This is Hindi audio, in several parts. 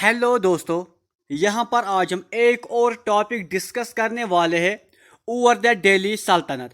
हेलो दोस्तों, यहाँ पर आज हम एक और टॉपिक डिस्कस करने वाले हैं ओवर द दिल्ली सल्तनत।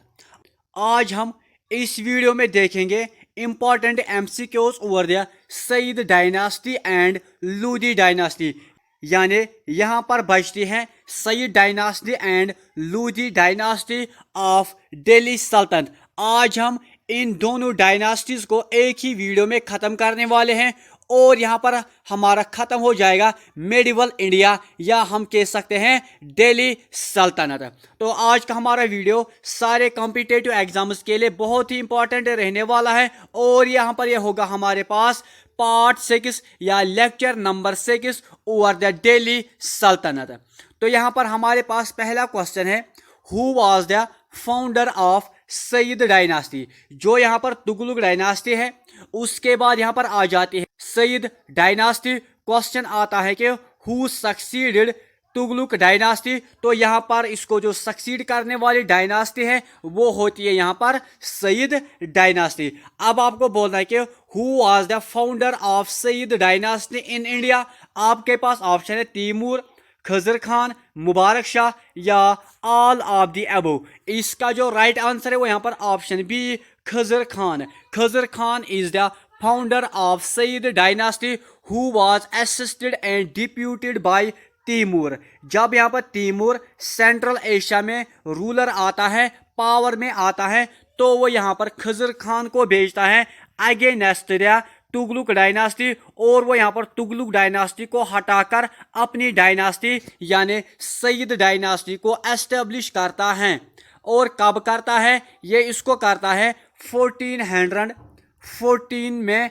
आज हम इस वीडियो में देखेंगे important MCQs over the Sayyid dynasty and Lodi dynasty. यानी यहाँ पर बचती हैं Sayyid dynasty and Lodi dynasty of Delhi Sultanat. आज हम इन दोनों डायनास्टीज को एक ही वीडियो में ख़त्म करने वाले हैं और यहाँ पर हमारा ख़त्म हो जाएगा मेडिवल इंडिया, या हम कह सकते हैं दिल्ली सल्तनत। तो आज का हमारा वीडियो सारे कॉम्पिटिटिव एग्जाम्स के लिए बहुत ही इंपॉर्टेंट रहने वाला है और यहाँ पर यह होगा हमारे पास पार्ट 6 या lecture number 6 over the Delhi सल्तनत। तो यहाँ पर हमारे पास पहला क्वेश्चन है, who was the founder of Sayyid dynasty. जो यहाँ पर तुगलक डायनास्टी है, उसके बाद यहाँ पर आ जाती है सईद डायनास्टी। क्वेश्चन आता है कि हु सक्सीडेड तुगलक डायनास्टी। तो यहाँ पर इसको जो सक्सीड करने वाली डायनास्टी है वो होती है यहाँ पर सईद डायनास्टी। अब आपको बोलना है कि who was the founder of Sayyid dynasty in India. आपके पास ऑप्शन है तैमूर, खजर खान, मुबारक शाह या ऑल ऑफ द अबव। इसका जो राइट आंसर है वो यहाँ पर option B, Khizr Khan. Khizr Khan is the founder of Sayyid dynasty who was assisted and deputed by Timur. जब यहाँ पर तैमूर सेंट्रल एशिया में रूलर आता है, पावर में आता है, तो वो यहाँ पर खजर खान को भेजता है अगेंस्ट द तुगलक डायनास्टी, और वो यहाँ पर तुगलक डायनास्टी को हटाकर अपनी डायनास्टी यानी सईद डायनास्टी को एस्टेब्लिश करता है। और कब करता है ये? इसको करता है 1414 में,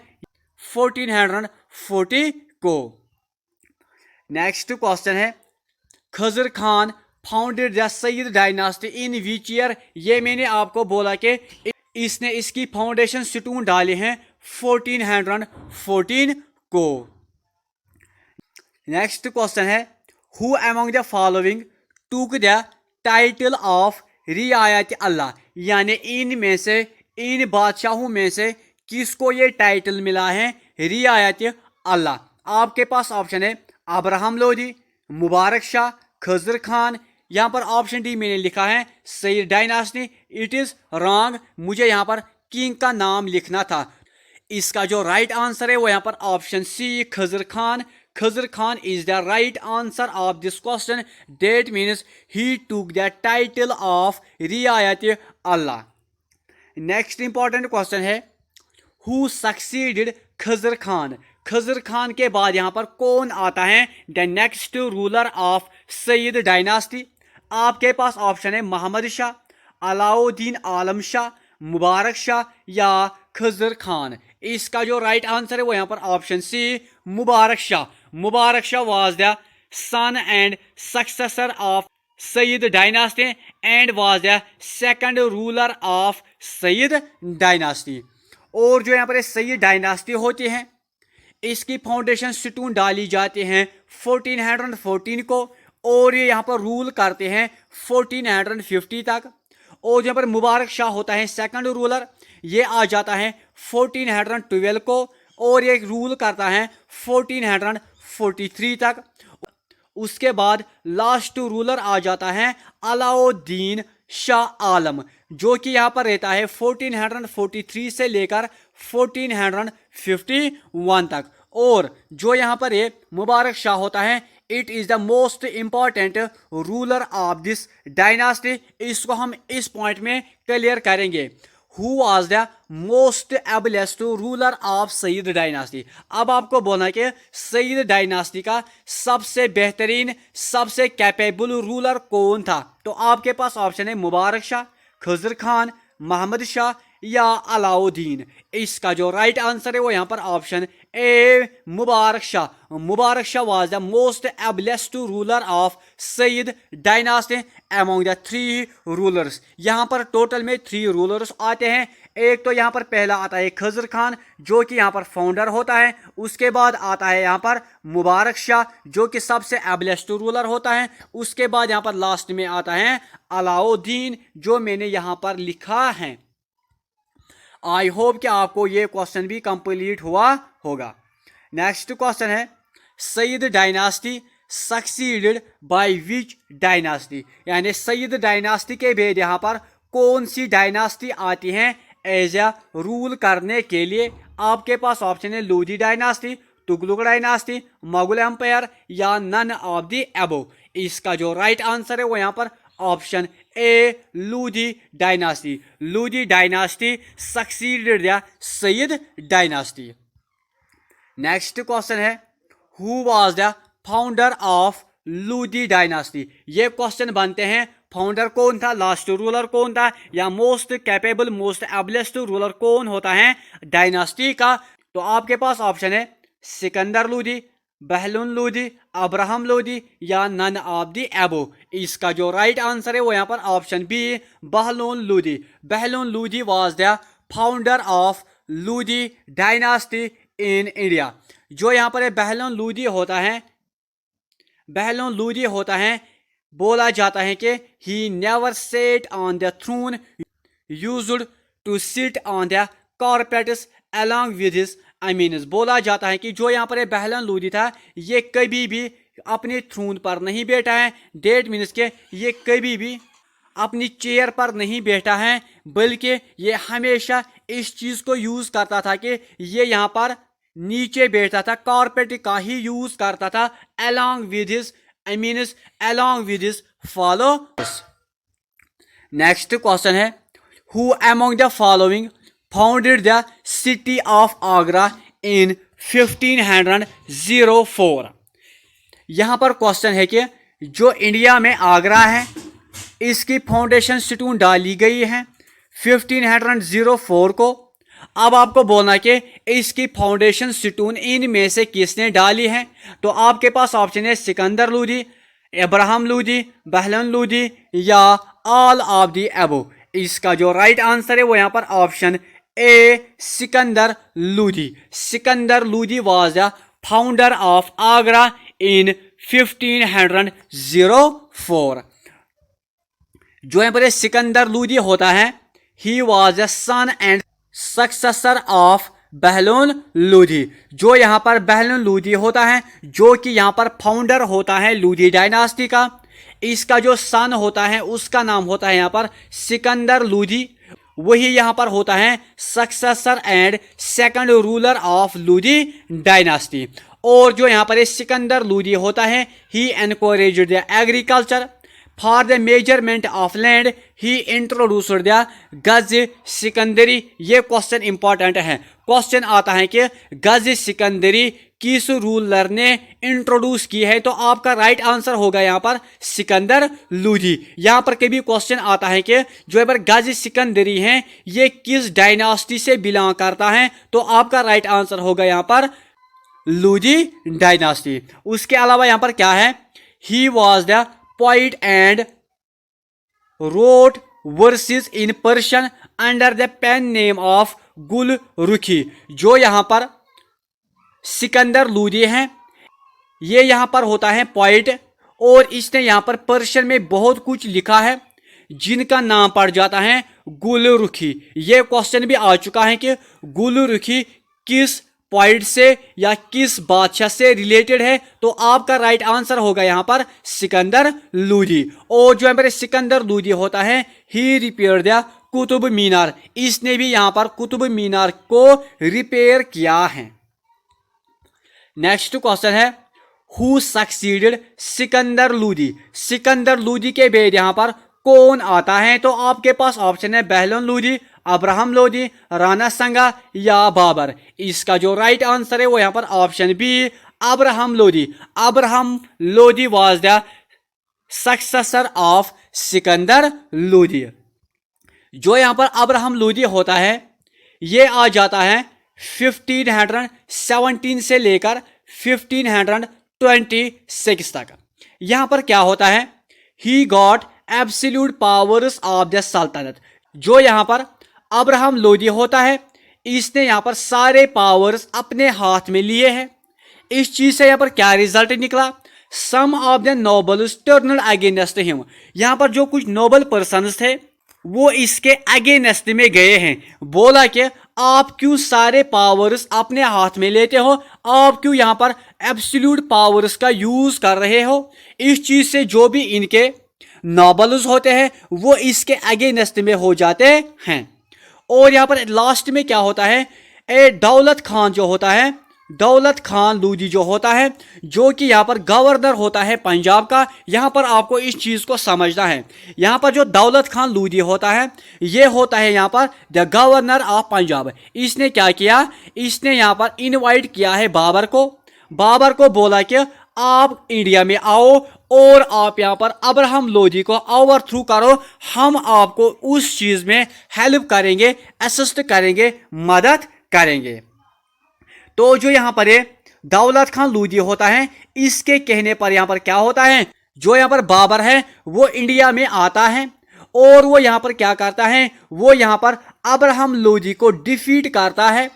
1440 को। नेक्स्ट क्वेश्चन है, Khizr Khan founded the Sayyid dynasty in which year. ये मैंने आपको बोला कि इसने इसकी फाउंडेशन स्टोन डाले हैं 1414 को। नेक्स्ट क्वेश्चन है, हु अमंग द फॉलोइंग टूक द टाइटल ऑफ रियायत अल्लाह। यानी इनमें से, इन बादशाहों में से किसको ये टाइटल मिला है रियायत अल्लाह। आपके पास ऑप्शन है अब्राहम लोदी, मुबारक शाह, खजर खान। यहाँ पर ऑप्शन डी मैंने लिखा है Sayyid dynasty. It is wrong, मुझे यहाँ पर किंग का नाम लिखना था। इसका जो राइट आंसर है वो यहाँ पर option C, Khizr Khan. Khizr Khan is the right answer of this question. That means he took the title of रियायत अल्लाह। नेक्स्ट इंपॉर्टेंट क्वेश्चन है, हु सक्सीडेड खजर खान। खजर खान के बाद यहाँ पर कौन आता है the next ruler of Sayyid dynasty. आपके पास ऑप्शन है मोहम्मद शाह, अलाउद्दीन आलम शाह, मुबारक शाह या खजर खान। इसका जो राइट आंसर है वो यहाँ पर option C, Mubarak Shah. Mubarak Shah was the son and successor of Sayyid dynasty and was the second ruler of Sayyid dynasty. और जो यहाँ पर सईद डायनास्टी होती है, इसकी फाउंडेशन स्टोन डाली जाती हैं 1414 को, और ये यहाँ पर रूल करते हैं 1450 तक। और यहाँ पर मुबारक शाह होता है सेकंड रूलर, ये आ जाता है 1412 को, और ये रूल करता है 1443 तक। उसके बाद लास्ट रूलर आ जाता है अलाउद्दीन शाह आलम, जो कि यहाँ पर रहता है 1443 से लेकर 1451 तक। और जो यहाँ पर ये मुबारक शाह होता है, it is the most important ruler of this dynasty. इसको हम इस पॉइंट में क्लियर करेंगे। Who was the most ablest ruler of Sayyid dynasty. अब आपको बोलना है कि सईद डायनास्टी का सबसे बेहतरीन, सबसे कैपेबल रूलर कौन था। तो आपके पास ऑप्शन है मुबारक शाह, खजर खान, मोहम्मद शाह या अलाउद्दीन। इसका जो राइट आंसर है वो यहाँ पर option A, Mubarak Shah. Mubarak Shah was the most ablest ruler of Sayyid dynasty among the 3 rulers. यहाँ पर टोटल में 3 रूलर्स आते हैं। एक तो यहाँ पर पहला आता है खजर खान, जो कि यहाँ पर फाउंडर होता है। उसके बाद आता है यहाँ पर मुबारक शाह, जो कि सबसे एबलेस्ट रूलर होता है। उसके बाद यहाँ पर लास्ट में आता है अलाउद्दीन, जो मैंने यहाँ पर लिखा है। आई होप कि आपको ये क्वेश्चन भी कंप्लीट हुआ होगा। नेक्स्ट क्वेश्चन है, Sayyid dynasty succeeded by which dynasty, यानी सईद डायनास्टी के बाद यहाँ पर कौन सी डायनास्टी आती है एज ए रूल करने के लिए। आपके पास ऑप्शन है Lodi dynasty, Tughlaq dynasty, Mughal empire या नन ऑफ द अबव। इसका जो राइट आंसर है वो यहाँ पर option A Lodi dynasty. Lodi dynasty succeeded the Sayyid dynasty. Next question है who was the founder of Lodi dynasty. ये क्वेश्चन बनते हैं फाउंडर कौन था, लास्ट रूलर कौन था, या most capable most ablest ruler कौन होता है डायनास्टी का। तो आपके पास ऑप्शन है सिकंदर लोधी, बहलून लोधी, अब्राहम लोधी या नन ऑफ द अबव। इसका जो राइट आंसर है वो यहाँ पर option B Bahlul Lodi. Bahlul Lodi was the founder of Lodi dynasty in India. जो यहाँ पर बहलून लोधी होता है, बहलून लोधी होता है, बोला जाता है कि he never set on the throne used to sit on the carpets along with his अमीन्स। बोला जाता है कि जो यहाँ पर बहलून लोधी था ये कभी भी अपने थ्रोन पर नहीं बैठा है। डेट मीन्स के ये कभी भी अपनी चेयर पर नहीं बैठा है, बल्कि ये हमेशा इस चीज़ को यूज़ करता था कि ये यहाँ पर नीचे बैठता था, कारपेट का ही यूज़ करता था अलॉन्ग विद हिज अमीन्स, along with his followers. Next question है who among the following founded the city of Agra in 1504। यहाँ पर क्वेश्चन है कि जो इंडिया में आगरा है इसकी फाउंडेशन स्टोन डाली गई है 1504 को। अब आपको बोलना कि इसकी फाउंडेशन स्टोन इनमें से किसने डाली है। तो आपके पास ऑप्शन है सिकंदर लोधी, अब्राहम लोधी, बहलून लोधी या ऑल ऑफ द अबव। इसका जो राइट आंसर है वो यहाँ पर option A Sikandar Lodi. Sikandar Lodi was the founder of Agra in 1504। जो यहाँ पर सिकंदर लोधी होता है he was the son and successor of Bahlul Lodi. जो यहाँ पर बहलून लोधी होता है जो कि यहाँ पर फाउंडर होता है लोधी डायनास्टी का, इसका जो सन होता है उसका नाम होता है यहाँ पर सिकंदर लोधी। वही यहाँ पर होता है successor and second ruler of Lodi dynasty. और जो यहाँ पर सिकंदर लोधी होता है he encouraged the agriculture for the measurement of land, he introduced the गज सिकंदरी। ये क्वेश्चन इंपॉर्टेंट है। क्वेश्चन आता है कि गज सिकंदरी किस रूलर ने इंट्रोड्यूस की है। तो आपका राइट आंसर होगा यहाँ पर सिकंदर लोधी। यहाँ पर कभी क्वेश्चन आता है कि जो यहाँ पर गज सिकंदरी है ये किस डायनास्टी से बिलोंग करता है। तो आपका राइट आंसर होगा यहाँ पर लोधी डायनास्टी। उसके अलावा यहाँ पर क्या है, he was the poet and wrote verses in Persian under the pen name of Gulrukhi. जो यहाँ पर सिकंदर लोधी है ये यहाँ पर होता है पोइट और इसने यहाँ पर पर्शियन में बहुत कुछ लिखा है जिनका नाम पड़ जाता है गुलरुखी। ये क्वेश्चन भी आ चुका है कि गुलरुखी किस पॉइंट से या किस बादशाह से रिलेटेड है। तो आपका राइट आंसर होगा यहाँ पर सिकंदर लोधी। और जो यहाँ पर सिकंदर लोधी होता है ही रिपेयर द कुतुब मीनार, इसने भी यहाँ पर कुतुब मीनार को रिपेयर किया है। नेक्स्ट क्वेश्चन है हु सक्सीडेड सिकंदर लोधी। सिकंदर लोधी के बाद यहाँ पर कौन आता है। तो आपके पास ऑप्शन है बहलून लोधी, अब्राहम लोधी, राणा संगा या बाबर। इसका जो राइट आंसर है वो यहाँ पर option B Abraham Lodi. Abraham Lodi was the successor of Sikandar Lodi. जो यहाँ पर अब्राहम लोधी होता है ये आ जाता है 1517 से लेकर 1526 तक। यहाँ पर क्या होता है, he got absolute powers of the सल्तनत। जो यहाँ पर अब्राहम लोधी होता है इसने यहाँ पर सारे पावर्स अपने हाथ में लिए हैं। इस चीज से यहाँ पर क्या रिजल्ट निकला, some of the nobles turned against him. यहाँ पर जो कुछ नोबल पर्सन्स थे वो इसके अगेंस्ट में गए हैं। बोला कि आप क्यों सारे पावर्स अपने हाथ में लेते हो, आप क्यों यहाँ पर एब्सोल्यूट पावर्स का यूज कर रहे हो। इस चीज से जो भी इनके नॉबल्स होते हैं वो इसके अगेंस्ट में हो जाते हैं। और यहाँ पर लास्ट में क्या होता है, दौलत खान जो होता है, दौलत खान लोधी जो होता है, जो कि यहाँ पर गवर्नर होता है पंजाब का। यहाँ पर आपको इस चीज़ को समझना है, यहाँ पर जो दौलत खान लोधी होता है ये होता है यहाँ पर द गवर्नर ऑफ पंजाब। इसने क्या किया, इसने यहाँ पर इनवाइट किया है बाबर को। बाबर को बोला कि आप इंडिया में आओ और आप यहाँ पर अब्राहम लोधी को ओवरथ्रू करो, हम आपको उस चीज़ में हेल्प करेंगे, असिस्ट करेंगे, मदद करेंगे। तो जो यहाँ पर दौलत खान लोधी होता है, इसके कहने पर यहाँ पर क्या होता है, जो यहाँ पर बाबर है वो इंडिया में आता है और वो यहाँ पर क्या करता है, वो यहाँ पर अब्राहम लोधी को डिफीट करता है।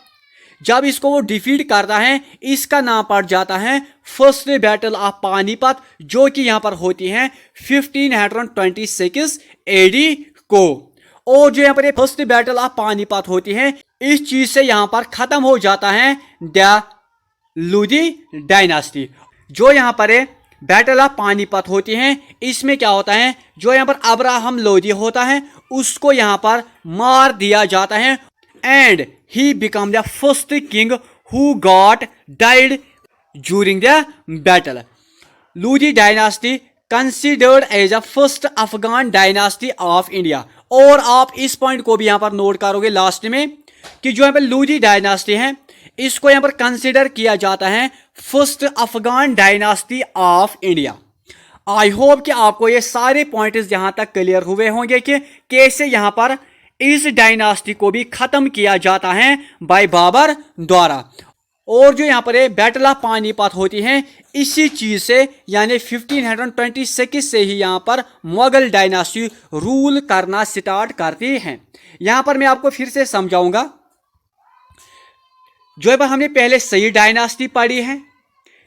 जब इसको वो डिफीट करता है, इसका नाम पड़ जाता है फर्स्ट बैटल ऑफ पानीपत, जो कि यहाँ पर होती है 1526 एडी को। और जो यहाँ पर फर्स्ट बैटल ऑफ पानीपत होती है, इस चीज से यहाँ पर खत्म हो जाता है द लोधी डायनास्टी। जो यहाँ पर बैटल ऑफ पानीपत होती है, इसमें क्या होता है, जो यहाँ पर अब्राहम लोधी होता है उसको यहाँ पर मार दिया जाता है and he became the first king who got died during the battle. Lodi dynasty considered as the first Afghan dynasty of India. और आप इस पॉइंट को भी यहाँ पर नोट करोगे लास्ट में कि जो यहाँ पर लोधी डायनास्टी है इसको यहाँ पर कंसिडर किया जाता है first Afghan dynasty of India. I hope कि आपको ये सारे पॉइंट्स यहाँ तक क्लियर हुए होंगे कि कैसे यहाँ पर इस डायनास्टी को भी खत्म किया जाता है बाय बाबर द्वारा। और जो यहाँ पर बैटल ऑफ पानीपत होती है, इसी चीज से यानी 1526 से ही यहाँ पर मुगल डायनास्टी रूल करना स्टार्ट करती है। यहाँ पर मैं आपको फिर से समझाऊंगा। जो पर हमने पहले सही डायनास्टी पढ़ी है,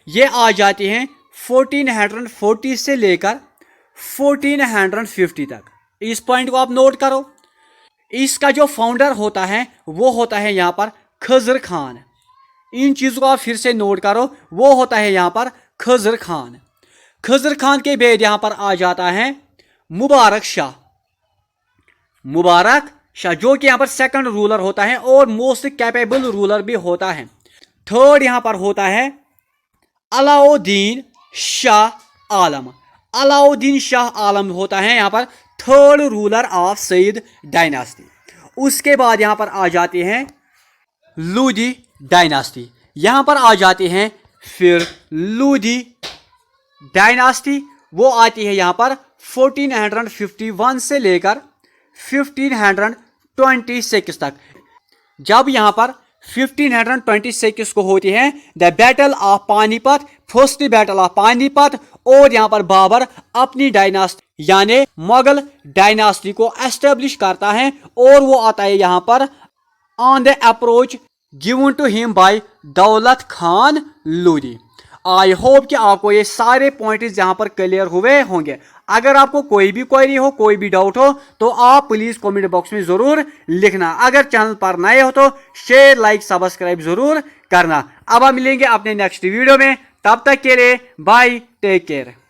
ये आ जाती है 1440 से लेकर 1450 तक। इस पॉइंट को आप नोट करो। इसका जो फाउंडर होता है वो होता है यहाँ पर खजर खान। इन चीज़ों को आप फिर से नोट करो, वो होता है यहाँ पर खजर खान। खजर खान के बाद यहाँ पर आ जाता है मुबारक शाह। मुबारक शाह जो कि यहाँ पर सेकंड रूलर होता है और मोस्ट कैपेबल रूलर भी होता है। थर्ड यहाँ पर होता है अलाउद्दीन शाह आलम। अलाउद्दीन शाह आलम होता है यहाँ पर third ruler of Sayyid dynasty. उसके बाद यहाँ पर आ जाती है लोधी डायनास्टी। यहाँ पर आ जाती है फिर लोधी डायनास्टी, वो आती है यहाँ पर 1451 से लेकर 1526 तक। जब यहाँ पर 1526 को होती है the battle of Panipat, first battle of Panipat, और यहाँ पर बाबर अपनी डायनास्टी यानी मुगल डायनास्टी को एस्टेब्लिश करता है और वो आता है यहाँ पर on the approach given to him by Daulat Khan Lodhi. I hope कि आपको ये सारे पॉइंट्स यहाँ पर क्लियर हुए होंगे। अगर आपको कोई भी क्वेरी हो, कोई भी डाउट हो तो आप प्लीज कमेंट बॉक्स में जरूर लिखना। अगर चैनल पर नए हो तो शेयर, लाइक, सब्सक्राइब जरूर करना। अब हम मिलेंगे अपने नेक्स्ट वीडियो में, तब तक के लिए बाय, टेक केयर।